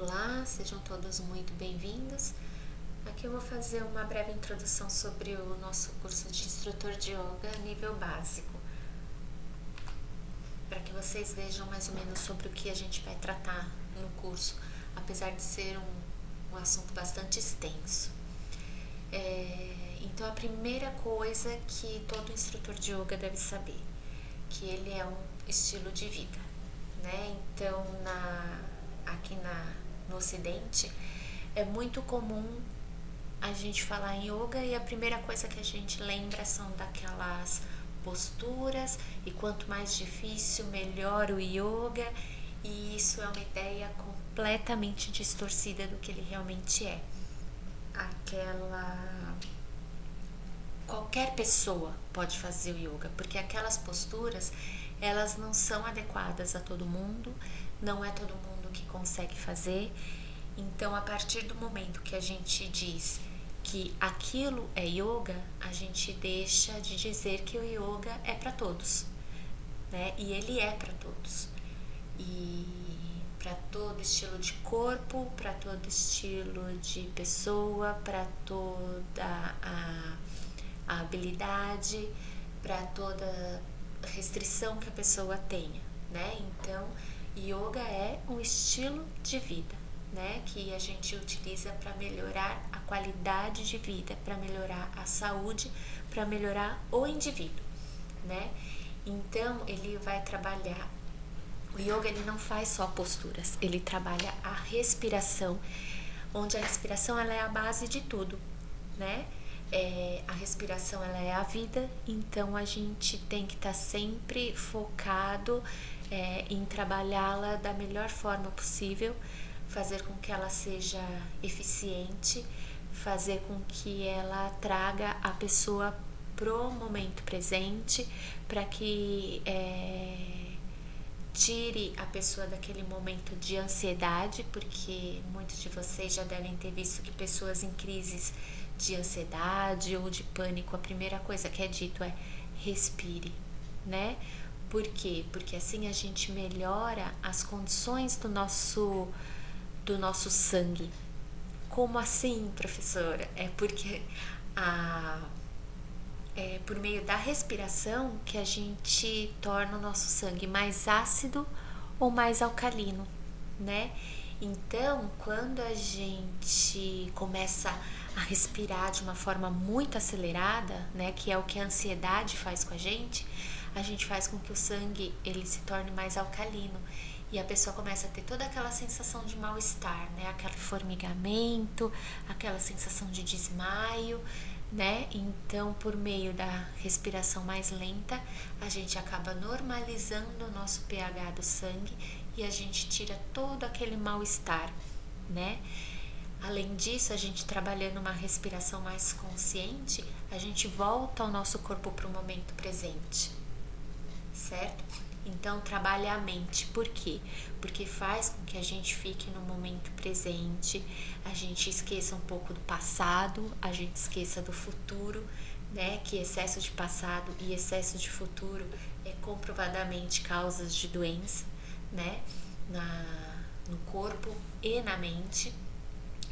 Olá, sejam todos muito bem-vindos. Aqui eu vou fazer uma breve introdução sobre o nosso curso de instrutor de yoga nível básico, para que vocês vejam mais ou menos sobre o que a gente vai tratar no curso, apesar de ser um assunto bastante extenso. Então, a primeira coisa que todo instrutor de yoga deve saber, que ele é um estilo de vida, né? Então, aqui no Ocidente, é muito comum a gente falar em yoga e a primeira coisa que a gente lembra são daquelas posturas, e quanto mais difícil, melhor o yoga, e isso é uma ideia completamente distorcida do que ele realmente é. Qualquer pessoa pode fazer o yoga, porque aquelas posturas, elas não são adequadas a todo mundo, não é todo mundo que consegue fazer. Então, a partir do momento que a gente diz que aquilo é yoga, a gente deixa de dizer que o yoga é para todos, né? E ele é para todos. E para todo estilo de corpo, para todo estilo de pessoa, para toda a habilidade, para toda restrição que a pessoa tenha, né? Então, yoga é um estilo de vida, né? Que a gente utiliza para melhorar a qualidade de vida, para melhorar a saúde, para melhorar o indivíduo, né? Então, ele vai trabalhar. O yoga, ele não faz só posturas, ele trabalha a respiração, onde a respiração ela é a base de tudo, né? A respiração ela é a vida, então a gente tem que estar sempre focado em trabalhá-la da melhor forma possível, fazer com que ela seja eficiente, fazer com que ela traga a pessoa pro momento presente, para que tire a pessoa daquele momento de ansiedade, porque muitos de vocês já devem ter visto que pessoas em crises de ansiedade ou de pânico, a primeira coisa que é dito é respire, né? Por quê? Porque assim a gente melhora as condições do nosso sangue. Como assim, professora? É porque por meio da respiração que a gente torna o nosso sangue mais ácido ou mais alcalino, né? Então, quando a gente começa a respirar de uma forma muito acelerada, né, que é o que a ansiedade faz com a gente faz com que o sangue ele se torne mais alcalino e a pessoa começa a ter toda aquela sensação de mal-estar, né, aquele formigamento, aquela sensação de desmaio, né? Então, por meio da respiração mais lenta, a gente acaba normalizando o nosso pH do sangue e a gente tira todo aquele mal-estar, né? Além disso, a gente trabalhando uma respiração mais consciente, a gente volta ao nosso corpo para o momento presente, certo? Então, trabalha a mente. Por quê? Porque faz com que a gente fique no momento presente, a gente esqueça um pouco do passado, a gente esqueça do futuro, né? Que excesso de passado e excesso de futuro é comprovadamente causas de doença, né? No corpo e na mente.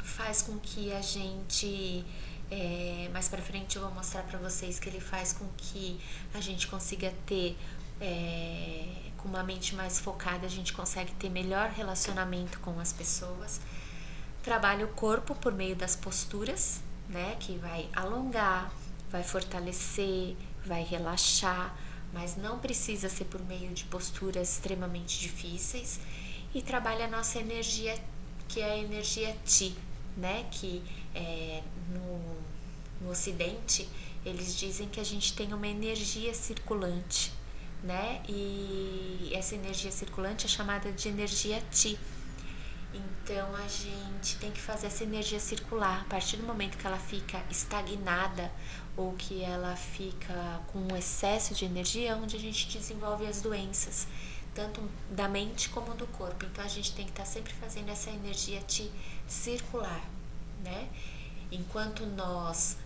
Faz com que a gente... mais pra frente eu vou mostrar pra vocês que ele faz com que a gente consiga ter... com uma mente mais focada, a gente consegue ter melhor relacionamento com as pessoas. Trabalha o corpo por meio das posturas, né, que vai alongar, vai fortalecer, vai relaxar, mas não precisa ser por meio de posturas extremamente difíceis. E trabalha a nossa energia, que é a energia Ti, né, que no Ocidente eles dizem que a gente tem uma energia circulante, né? E essa energia circulante é chamada de energia Ti. Então a gente tem que fazer essa energia circular. A partir do momento que ela fica estagnada ou que ela fica com um excesso de energia, é onde a gente desenvolve as doenças, tanto da mente como do corpo. Então a gente tem que estar sempre fazendo essa energia Ti circular, né? Enquanto nós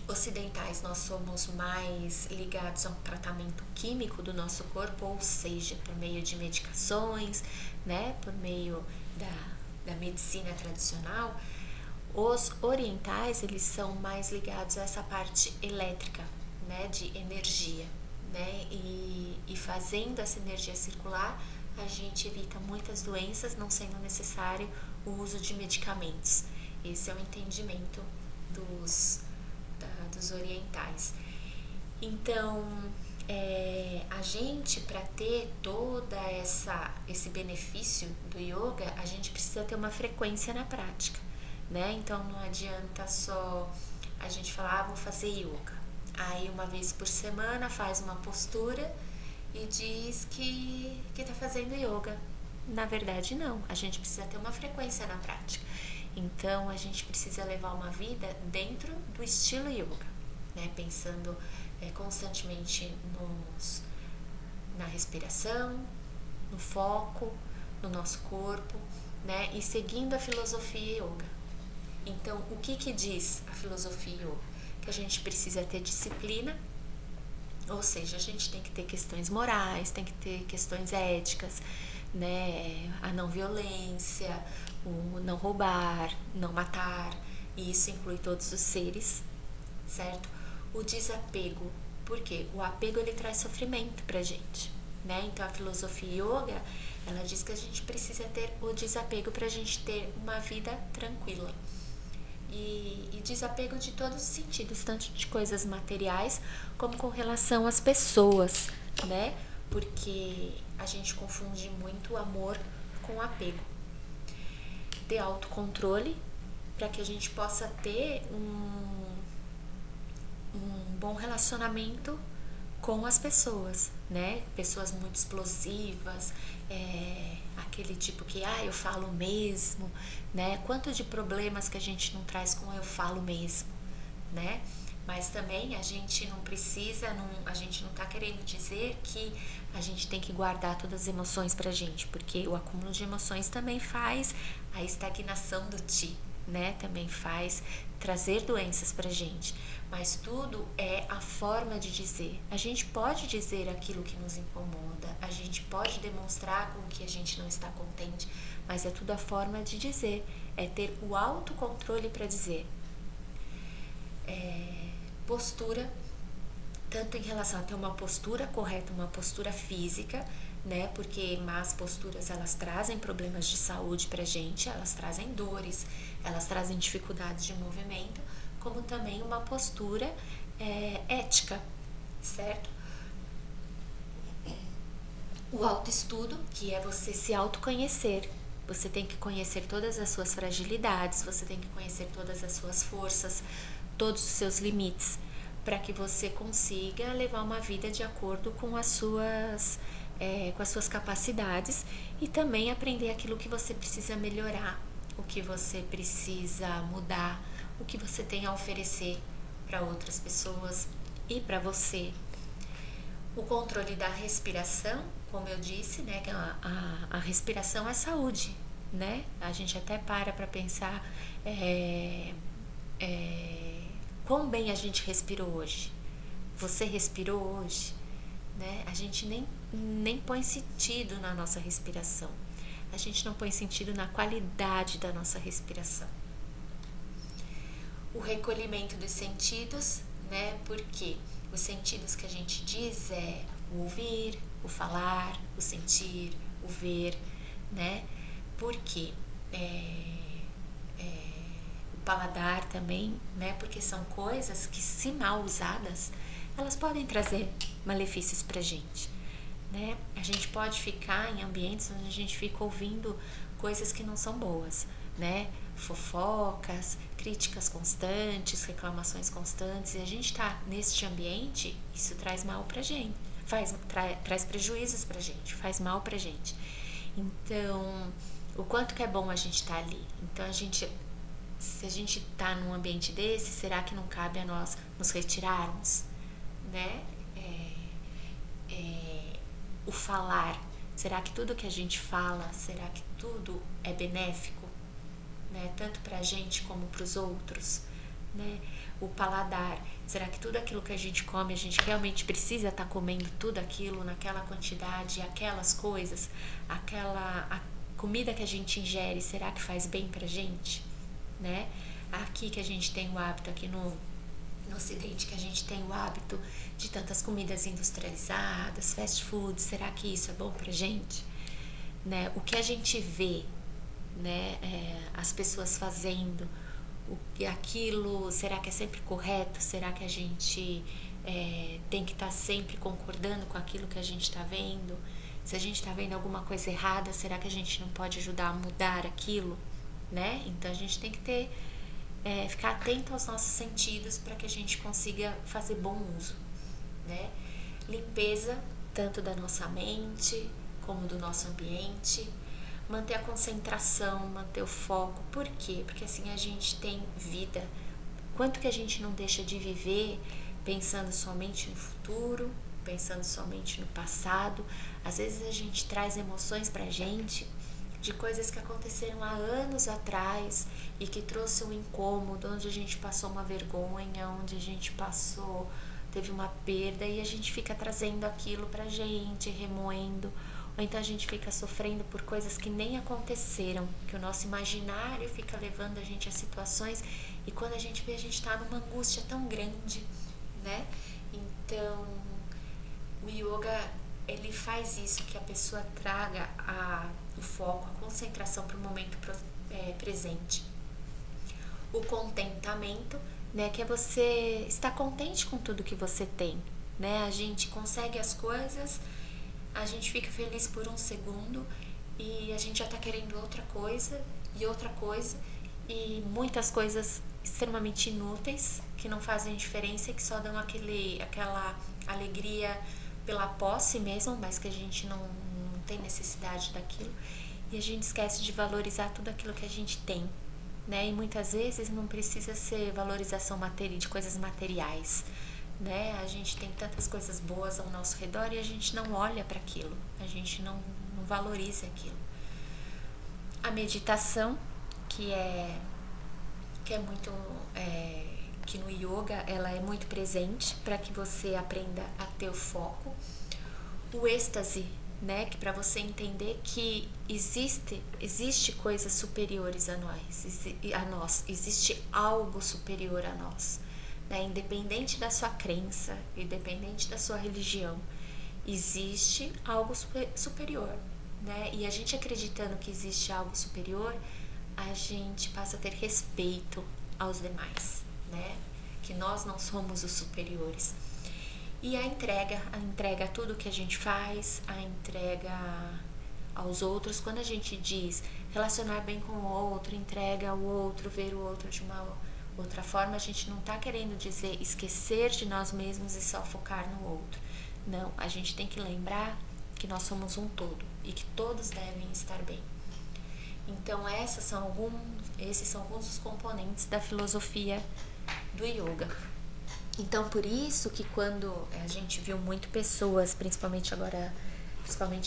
ocidentais nós somos mais ligados ao tratamento químico do nosso corpo, ou seja, por meio de medicações, né, por meio da medicina tradicional. Os orientais, eles são mais ligados a essa parte elétrica, né, de energia, né, e fazendo essa energia circular, a gente evita muitas doenças, não sendo necessário o uso de medicamentos. Esse é o entendimento dos orientais. Então, a gente, para ter toda esse benefício do yoga, a gente precisa ter uma frequência na prática, né? Então, não adianta só a gente falar, vou fazer yoga. Aí, uma vez por semana, faz uma postura e diz que tá fazendo yoga. Na verdade, não. A gente precisa ter uma frequência na prática. Então, a gente precisa levar uma vida dentro do estilo yoga, né? Pensando constantemente na respiração, no foco, no nosso corpo, né? E seguindo a filosofia yoga. Então, o que diz a filosofia yoga? Que a gente precisa ter disciplina, ou seja, a gente tem que ter questões morais, tem que ter questões éticas, né? A não violência, o não roubar, não matar, e isso inclui todos os seres, certo? O desapego, porque o apego ele traz sofrimento pra gente, né? Então a filosofia yoga, ela diz que a gente precisa ter o desapego pra gente ter uma vida tranquila. E desapego de todos os sentidos, tanto de coisas materiais como com relação às pessoas, né? Porque a gente confunde muito o amor com o apego. Ter autocontrole para que a gente possa ter um bom relacionamento com as pessoas, né? Pessoas muito explosivas, aquele tipo que, eu falo mesmo, né? Quanto de problemas que a gente não traz com eu falo mesmo, né? Mas também a gente não precisa, a gente não tá querendo dizer que a gente tem que guardar todas as emoções pra gente, porque o acúmulo de emoções também faz a estagnação do ti, né? Também faz trazer doenças pra gente. Mas tudo é a forma de dizer. A gente pode dizer aquilo que nos incomoda, a gente pode demonstrar com o que a gente não está contente, mas é tudo a forma de dizer, é ter o autocontrole para dizer. Postura, tanto em relação a ter uma postura correta, uma postura física, né? Porque más posturas, elas trazem problemas de saúde pra gente, elas trazem dores, elas trazem dificuldades de movimento, como também uma postura ética, certo? O autoestudo, que é você se autoconhecer. Você tem que conhecer todas as suas fragilidades, você tem que conhecer todas as suas forças, todos os seus limites, para que você consiga levar uma vida de acordo com as suas capacidades e também aprender aquilo que você precisa melhorar, o que você precisa mudar, o que você tem a oferecer para outras pessoas e para você. O controle da respiração, como eu disse, né, que a respiração é saúde, né? A gente até para pensar quão bem a gente respirou hoje. Você respirou hoje, né? A gente nem põe sentido na nossa respiração. A gente não põe sentido na qualidade da nossa respiração. O recolhimento dos sentidos, né? Porque os sentidos que a gente diz é o ouvir, o falar, o sentir, o ver, né? Porque o paladar também, né? Porque são coisas que, se mal usadas, elas podem trazer malefícios pra gente, né? A gente pode ficar em ambientes onde a gente fica ouvindo coisas que não são boas, né? Fofocas, críticas constantes, reclamações constantes, e a gente tá neste ambiente, isso traz mal pra gente, traz prejuízos pra gente, faz mal pra gente. Então, o quanto que é bom a gente tá ali. Então, se a gente tá num ambiente desse, será que não cabe a nós nos retirarmos, né? O falar, será que tudo que a gente fala, será que tudo é benéfico, né? Tanto pra gente como pros outros, né? O paladar. Será que tudo aquilo que a gente come, a gente realmente precisa estar comendo tudo aquilo naquela quantidade, aquelas coisas, a comida que a gente ingere, será que faz bem pra gente, né? Aqui que a gente tem o hábito, aqui no Ocidente, que a gente tem o hábito de tantas comidas industrializadas, fast food, será que isso é bom pra gente? Né? O que a gente vê, né? As pessoas fazendo aquilo, será que é sempre correto? Será que a gente tem que estar sempre concordando com aquilo que a gente está vendo? Se a gente está vendo alguma coisa errada, será que a gente não pode ajudar a mudar aquilo, né? Então a gente tem que ficar atento aos nossos sentidos para que a gente consiga fazer bom uso, né? Limpeza tanto da nossa mente como do nosso ambiente, manter a concentração, manter o foco. Por quê? Porque assim a gente tem vida. Quanto que a gente não deixa de viver pensando somente no futuro, pensando somente no passado? Às vezes a gente traz emoções pra gente de coisas que aconteceram há anos atrás e que trouxe um incômodo, onde a gente passou uma vergonha, onde a gente teve uma perda, e a gente fica trazendo aquilo pra gente, remoendo, ou então a gente fica sofrendo por coisas que nem aconteceram, que o nosso imaginário fica levando a gente a situações, e quando a gente vê, a gente tá numa angústia tão grande, né? Então, o yoga, ele faz isso, que a pessoa traga o foco, a concentração para o momento presente. O contentamento, né, que é você estar contente com tudo que você tem, né? A gente consegue as coisas, a gente fica feliz por um segundo e a gente já está querendo outra coisa, e muitas coisas extremamente inúteis, que não fazem diferença e que só dão aquela alegria pela posse mesmo, mas que a gente não tem necessidade daquilo, e a gente esquece de valorizar tudo aquilo que a gente tem, né? E muitas vezes não precisa ser valorização de coisas materiais, né? A gente tem tantas coisas boas ao nosso redor e a gente não olha para aquilo, a gente não valoriza aquilo. A meditação, que é muito que no yoga ela é muito presente para que você aprenda a ter o foco. O êxtase, né, que para você entender que existe coisas superiores a nós, existe algo superior a nós, né? Independente da sua crença, independente da sua religião, existe algo superior, né? E a gente acreditando que existe algo superior, a gente passa a ter respeito aos demais, né? Que nós não somos os superiores. E a entrega a tudo que a gente faz, a entrega aos outros. Quando a gente diz relacionar bem com o outro, entrega ao outro, ver o outro de uma outra forma, a gente não está querendo dizer esquecer de nós mesmos e só focar no outro. Não, a gente tem que lembrar que nós somos um todo e que todos devem estar bem. Então esses são alguns dos componentes da filosofia do yoga. Então por isso que quando a gente viu muito pessoas, principalmente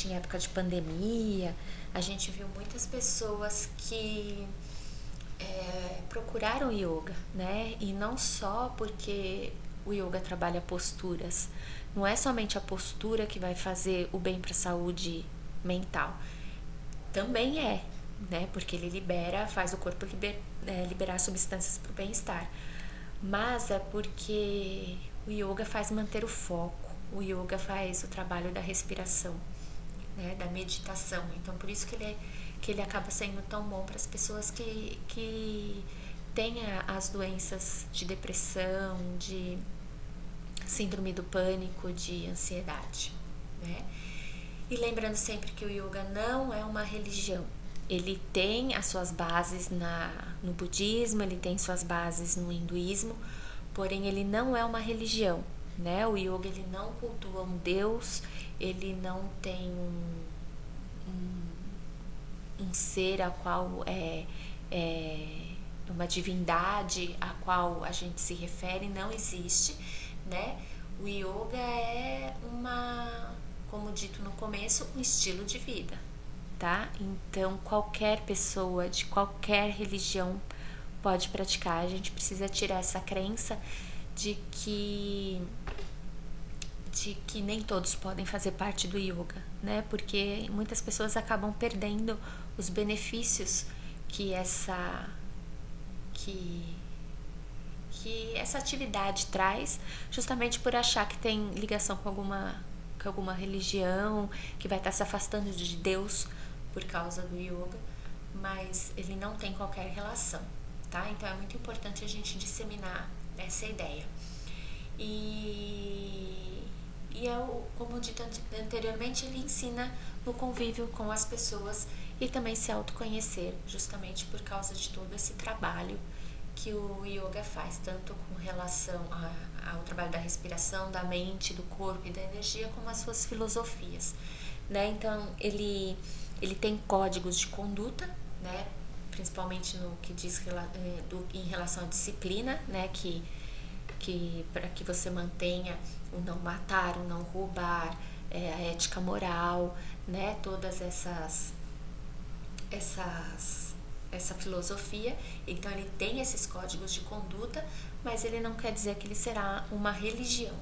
em época de pandemia, a gente viu muitas pessoas que procuraram yoga, né? E não só porque o yoga trabalha posturas, não é somente a postura que vai fazer o bem para a saúde mental, também né? Porque ele faz o corpo liberar substâncias para o bem-estar, mas é porque o yoga faz manter o foco, o yoga faz o trabalho da respiração, né? Da meditação. Então por isso que ele acaba sendo tão bom para as pessoas que têm as doenças de depressão, de síndrome do pânico, de ansiedade, né? E lembrando sempre que o yoga não é uma religião. Ele tem as suas bases no budismo, ele tem suas bases no hinduísmo, porém ele não é uma religião, né? O yoga, ele não cultua um deus, ele não tem um ser a qual é uma divindade a qual a gente se refere, não existe, né? O yoga é como dito no começo, um estilo de vida, tá? Então qualquer pessoa de qualquer religião pode praticar. A gente precisa tirar essa crença de que nem todos podem fazer parte do yoga, né? Porque muitas pessoas acabam perdendo os benefícios que essa atividade traz, justamente por achar que tem ligação com alguma religião, que vai estar se afastando de Deus por causa do yoga, mas ele não tem qualquer relação, tá? Então é muito importante a gente disseminar essa ideia. Como dito anteriormente, ele ensina no convívio com as pessoas e também se autoconhecer, justamente por causa de todo esse trabalho que o yoga faz, tanto com relação ao trabalho da respiração, da mente, do corpo e da energia, como as suas filosofias, né? Então, ele tem códigos de conduta, né? Principalmente no que diz em relação à disciplina, né? Que para que você mantenha o não matar, o não roubar, a ética moral, né? Todas essa filosofia. Então ele tem esses códigos de conduta, mas ele não quer dizer que ele será uma religião.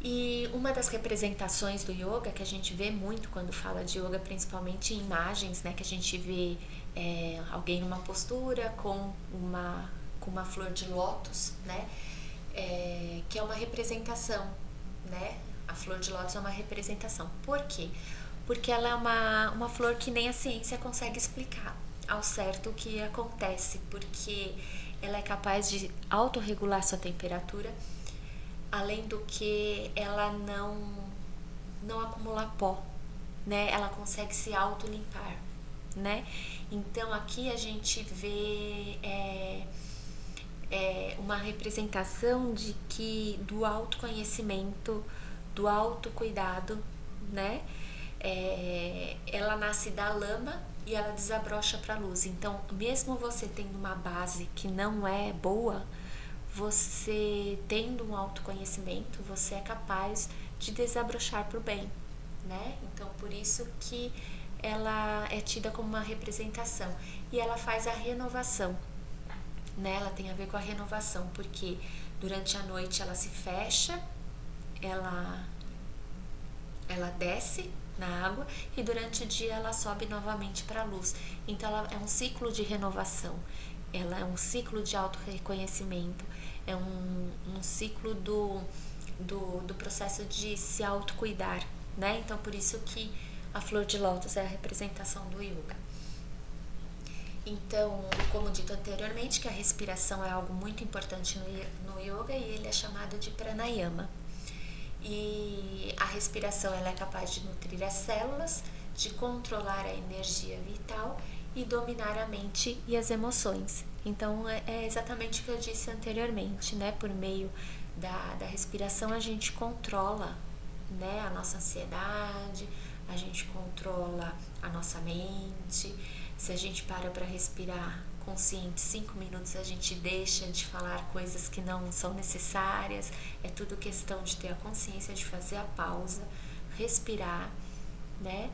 E uma das representações do yoga que a gente vê muito quando fala de yoga, principalmente em imagens, né, que a gente vê alguém numa postura com uma flor de lótus, né, que é uma representação, né? A flor de lótus é uma representação. Por quê? Porque ela é uma flor que nem a ciência consegue explicar ao certo o que acontece, porque ela é capaz de autorregular sua temperatura, além do que ela não acumula pó, né? Ela consegue se autolimpar, né? Então aqui a gente vê uma representação do autoconhecimento, do autocuidado, né? Ela nasce da lama e ela desabrocha para a luz. Então, mesmo você tendo uma base que não é boa, você tendo um autoconhecimento, você é capaz de desabrochar para o bem, né? Então, por isso que ela é tida como uma representação. E ela faz a renovação, né? Ela tem a ver com a renovação, porque durante a noite ela se fecha, ela desce na água e durante o dia ela sobe novamente para a luz. Então ela é um ciclo de renovação, ela é um ciclo de autorreconhecimento, é um ciclo do processo de se autocuidar, né? Então por isso que a flor de lótus é a representação do yoga. Então, como dito anteriormente, que a respiração é algo muito importante no yoga e ele é chamado de pranayama. E a respiração ela é capaz de nutrir as células, de controlar a energia vital e dominar a mente e as emoções. Então é exatamente o que eu disse anteriormente, né? Por meio da respiração a gente controla, né, a nossa ansiedade, a gente controla a nossa mente. Se a gente para respirar consciente 5 minutos, a gente deixa de falar coisas que não são necessárias. É tudo questão de ter a consciência de fazer a pausa, respirar, né?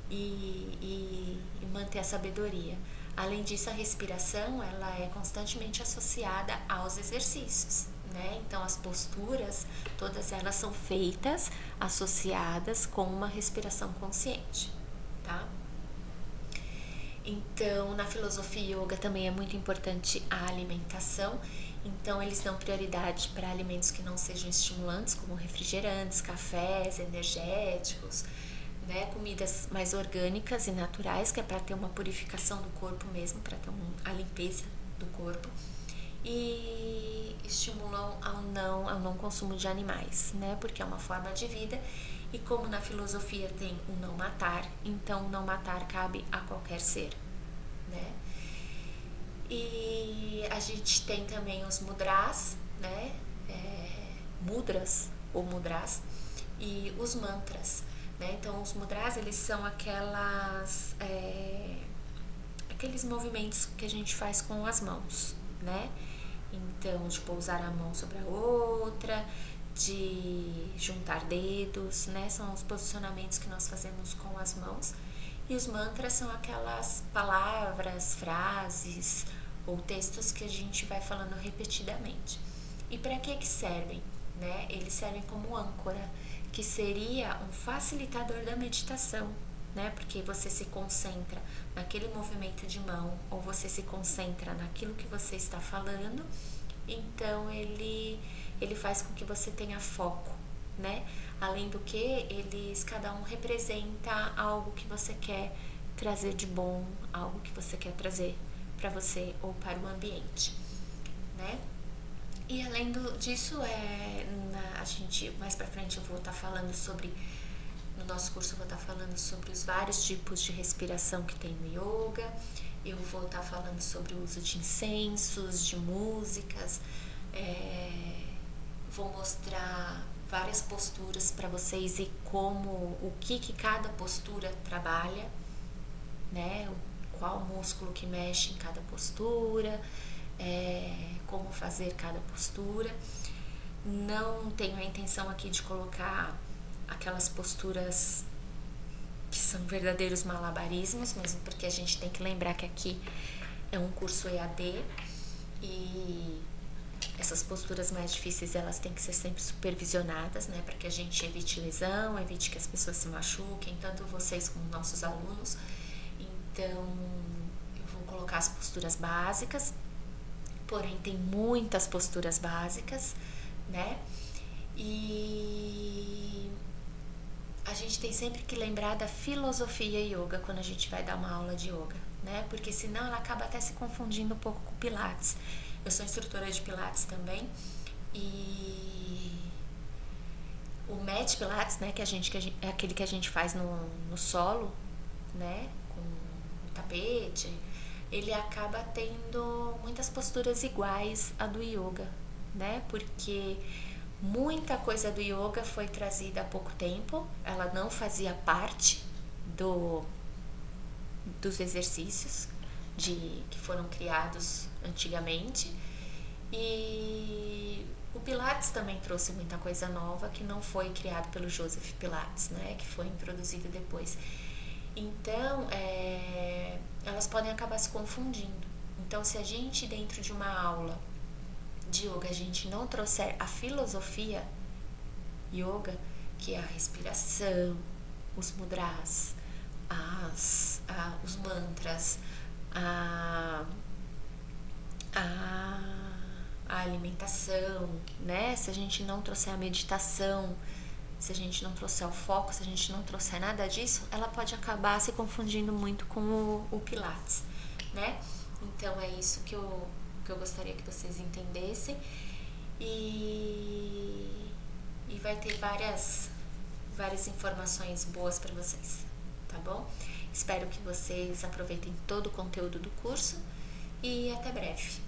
E manter a sabedoria. Além disso, a respiração ela é constantemente associada aos exercícios, né? Então as posturas, todas elas são feitas associadas com uma respiração consciente, tá? Então, na filosofia yoga também é muito importante a alimentação. Então, eles dão prioridade para alimentos que não sejam estimulantes, como refrigerantes, cafés, energéticos, né? Comidas mais orgânicas e naturais, que é para ter uma purificação do corpo mesmo, para ter a limpeza do corpo. E estimulam ao não consumo de animais, né? Porque é uma forma de vida. E como na filosofia tem o não matar, então não matar cabe a qualquer ser, né? E a gente tem também os mudras, né? Mudras ou mudras e os mantras, né? Então os mudras eles são aqueles movimentos que a gente faz com as mãos, né? Então de pousar a mão sobre a outra, de juntar dedos, né? São os posicionamentos que nós fazemos com as mãos. E os mantras são aquelas palavras, frases ou textos que a gente vai falando repetidamente. E para que servem? Né? Eles servem como âncora, que seria um facilitador da meditação, né? Porque você se concentra naquele movimento de mão ou você se concentra naquilo que você está falando, então ele faz com que você tenha foco, né? Além do que, cada um representa algo que você quer trazer de bom, algo que você quer trazer para você ou para o ambiente, né? E além disso, a gente mais para frente eu vou estar falando sobre, no nosso curso eu vou estar falando sobre os vários tipos de respiração que tem no yoga. Eu vou estar falando sobre o uso de incensos, de músicas, vou mostrar várias posturas para vocês e o que cada postura trabalha, né? Qual músculo que mexe em cada postura, como fazer cada postura. Não tenho a intenção aqui de colocar aquelas posturas que são verdadeiros malabarismos, mesmo porque a gente tem que lembrar que aqui é um curso EAD e essas posturas mais difíceis elas têm que ser sempre supervisionadas, né, para que a gente evite lesão, evite que as pessoas se machuquem, tanto vocês como nossos alunos. Então eu vou colocar as posturas básicas, porém tem muitas posturas básicas, né, e a gente tem sempre que lembrar da filosofia yoga quando a gente vai dar uma aula de yoga, né? Porque senão ela acaba até se confundindo um pouco com Pilates. Eu sou instrutora de Pilates também e o Mat Pilates, né, é aquele que a gente faz no solo, né, com o tapete, ele acaba tendo muitas posturas iguais à do yoga, né? Porque muita coisa do yoga foi trazida há pouco tempo, ela não fazia parte dos exercícios que foram criados antigamente, e o Pilates também trouxe muita coisa nova que não foi criado pelo Joseph Pilates, né, que foi introduzido depois. Então, elas podem acabar se confundindo. Então, se a gente dentro de uma aula de yoga a gente não trouxer a filosofia yoga, que é a respiração, os mudras, os mantras, a alimentação, né? Se a gente não trouxer a meditação, se a gente não trouxer o foco, se a gente não trouxer nada disso, ela pode acabar se confundindo muito com o Pilates, né? Então é isso que eu gostaria que vocês entendessem, e vai ter várias informações boas para vocês, tá bom? Espero que vocês aproveitem todo o conteúdo do curso e até breve.